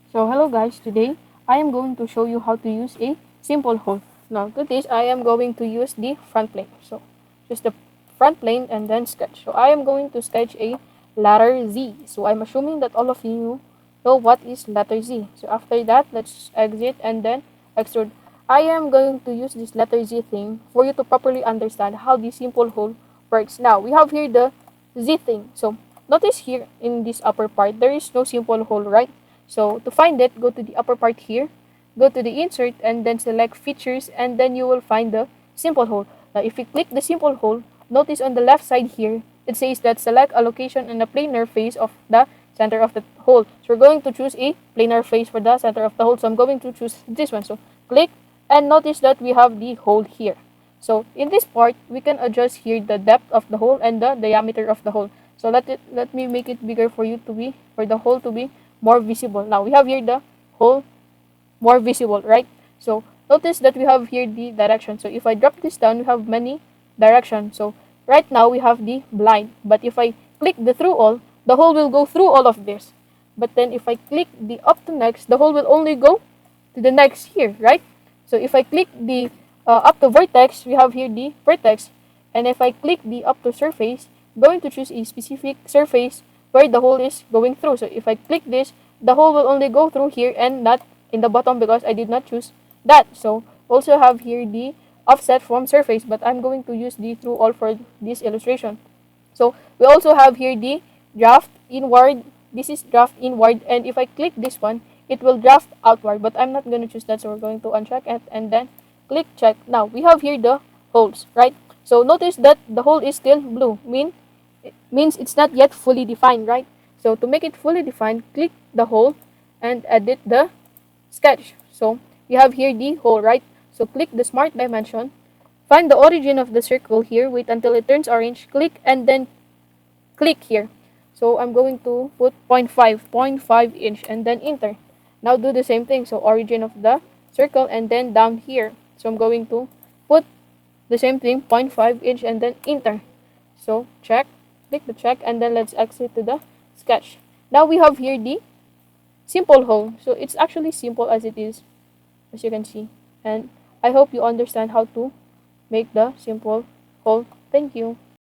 So hello guys, today I am going to show you how to use a simple hole. Now to this I am going to use the front plane. So just the front plane and then sketch. So I am going to sketch a letter Z. So I'm assuming that all of you know what is letter Z. So after that let's exit and then extrude. I am going to use this letter Z thing for you to properly understand how the simple hole works. Now we have here the Z thing. So notice here in this upper part there is no simple hole, right? So to find it, go to the upper part here, go to the insert and then select features and then you will find the simple hole. Now if you click the simple hole, notice on the left side here, it says that select a location and a planar face of the center of the hole. So we're going to choose a planar face for the center of the hole. So I'm going to choose this one. So click and notice that we have the hole here. So in this part, we can adjust here the depth of the hole and the diameter of the hole. So let me make it bigger for you to be for the hole to be more visible. Now we have here the hole more visible, right? So notice that we have here the direction. So if I drop this down, we have many directions. So right now we have the blind. But if I click the through all, the hole will go through all of this. But then if I click the up to next, the hole will only go to the next here, right? So if I click the up to vertex, we have here the vertex. And if I click the up to surface, I'm going to choose a specific surface where the hole is going through. So if I click this, the hole will only go through here and not in the bottom because I did not choose that. So also have here the offset from surface, but I'm going to use the through all for this illustration. So we also have here the draft inward. This is draft inward, and if I click this one, it will draft outward, but I'm not going to choose that, so we're going to uncheck it and then click check. Now we have here the holes, right? So notice that the hole is still blue, means it's not yet fully defined, right? So to make it fully defined, click the hole and edit the sketch. So we have here the hole, right? So click the smart dimension, find the origin of the circle here, wait until it turns orange, click and then click here. So I'm going to put 0.5 inch and then enter. Now do the same thing. So origin of the circle and then down here. So I'm going to put the same thing, 0.5 inch and then enter. So check, click the check and then let's exit to the sketch. Now we have here the simple hole. So it's actually simple as it is, as you can see. And I hope you understand how to make the simple hole. Thank you.